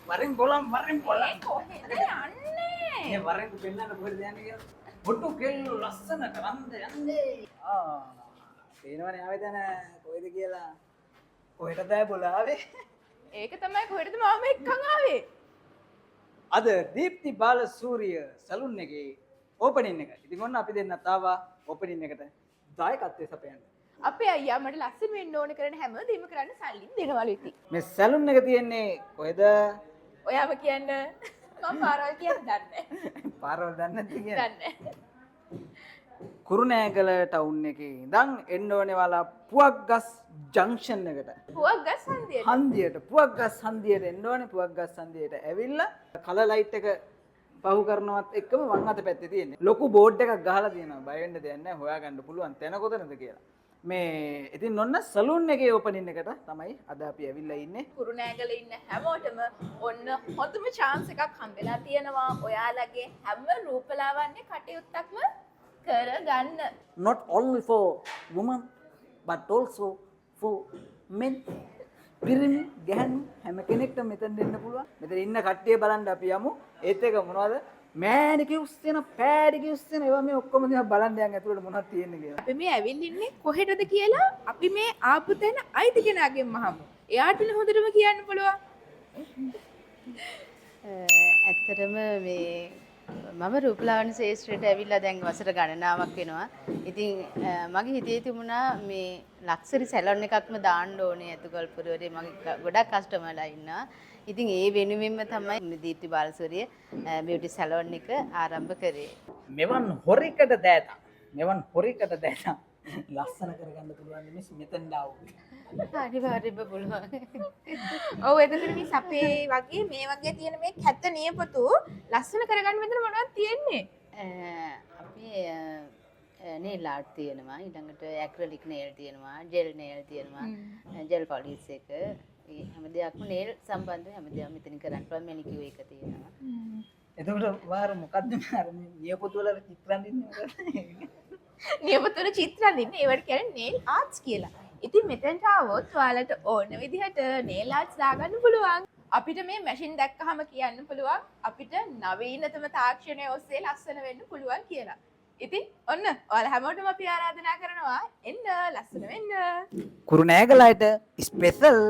වරෙන් බොලම් වරෙන් බොලම්. කොහෙද යන්නේ? මේ වරෙන් පෙන්නන්න කොහෙද යන්නේ කියලා. බොට්ටු කෙල්ල ලස්සන කරන්ද යන්නේ. පේනවනේ ආවේ දැන කොහෙද කියලා. කොහෙටද බොලාවේ? ඒක තමයි කොහෙටද මාම එක්කන් ආවේ? අද දීප්ති බාලසූරිය සලූන් එකේ ඕපනින් එක. ඉතින් ඔන්න අපි දෙන්නත් ආවා ඕපනින් එකට දායකත්වයේ සපයන්න. අපේ අයියා මට ලස්සන වෙන්න ඕන කරන හැමදේම කරන්න සල්ලි දෙනවලු ඉතින්. මේ සලූන් එක තියෙන්නේ කොහෙද? ඔයාම කියන්න මම පාරවල් කියන්න දන්නේ නැහැ. පාරවල් දන්නේ නැති කියන්නේ. දන්නේ නැහැ. කුරුණෑගල ටවුන් එකේ ඉඳන් එන්න ඕනේ වාලා පුවක්ගස් ජංක්ෂන් එකට. පුවක්ගස් හන්දියට. හන්දියට පුවක්ගස් හන්දියට එන්න ඕනේ. පුවක්ගස් හන්දියට ඇවිල්ලා කලර් ලයිට් එක පහු කරනවත් එක්කම වම් අත පැත්තේ තියෙන්නේ. ලොකු බෝඩ් එකක් ගහලා තියෙනවා. බය වෙන්න දෙයක් නැහැ. හොයාගන්න පුළුවන් තැන කොතනද කියලා. මේ ඉතින් ඔන්න සලූන් එකේ ඕපනින් එකට තමයි අද අපි ඇවිල්ලා ඉන්නේ. කුරුණෑගල ඉන්න හැමෝටම ඔන්න හොඳම chance එකක් හම්බෙලා තියෙනවා. ඔයාලගේ හැම රූපලාවන්‍ය කටයුත්තක්ම කරගන්න. Not only for women but also for men. පිරිමි ගැහණු හැම කෙනෙක්ටම මෙතන දෙන්න පුළුවන්. මෙතන ඉන්න කට්ටිය බලන්න අපි යමු. ඒත් එක මොනවද? මෑනිකියුස් තියෙන පෑඩිකියුස් තියෙන ඒවා මේ ඔක්කොම දිහා බලන්න යන් ඇතුළට මොනවද තියෙන්නේ කියලා. අපි මේ ඇවිල්ලා ඉන්නේ කොහෙටද කියලා අපි මේ ආපු තැන අයිති කෙනාගෙන් අහමු. එයාටනේ හොඳටම කියන්න පුළුවන්. ඇත්තටම මේ මම රූපලාවන්‍ය ශේෂ්ත්‍රයට ඇවිල්ලා දැන් වසර ගණනාවක් වෙනවා. ඉතින් මගේ හිතේ තිබුණා මේ ලක්සරි සැලොන් එකක්ම දාන්න ඕනේ අතුගල්පුරේ මගේ ගොඩක් කස්ටමර්ලා ඉන්නවා. ඉතින් ඒ වෙනුවෙන්ම තමයි දීප්ති බාලසූරිය බියුටි සැලොන් එක ආරම්භ කරේ. මෙවන් හොරිකට දෑතා. මෙවන් හොරිකට දෑතා. ලස්සන කරගන්න පුළුවන් මිස් මෙතෙන් දාව. අනිවාර්යයෙන්ම පුළුවන්. ඔව් එතකොට මේ සපේ වගේ මේ වගේ තියෙන මේ කැත නියපොතු ලස්සන කරගන්න මෙතන මොනවද තියෙන්නේ? අපි නේල් ආර්ට් තියෙනවා, ඊළඟට ඇක්‍රලික් නේල් තියෙනවා, ජෙල් නේල් තියෙනවා, ජෙල් පොලිෂ් එක, හැම දෙයක්ම නේල් සම්බන්ධව හැම දෙයක්ම මෙතනින් කරන්න පුළුවන්. මැනිකියුර් එක තියෙනවා. එතකොට වාර මොකද්ද අර නියපොතු වල චිත්‍ර අඳින්නේ? නියපොතු වල චිත්‍ර අඳින්නේ ඒවට කියන්නේ නේල් ආර්ට්ස් කියලා. ඉතින් මෙතෙන්ට ආවොත් ඔයාලට ඕන විදිහට නේල් ආර්ට්ස් දාගන්න පුළුවන්. අපිට මේ මැෂින් දැක්කහම කියන්න පුළුවන් අපිට නවීනතම තාක්ෂණය ඔස්සේ ලස්සන වෙන්න පුළුවන් කියලා. ඉතින් ඔන්න ඔයාලා හැමෝටම අපි ආරාධනා කරනවා එන්න ලස්සන වෙන්න. කුරුණෑගලට ස්පෙෂල්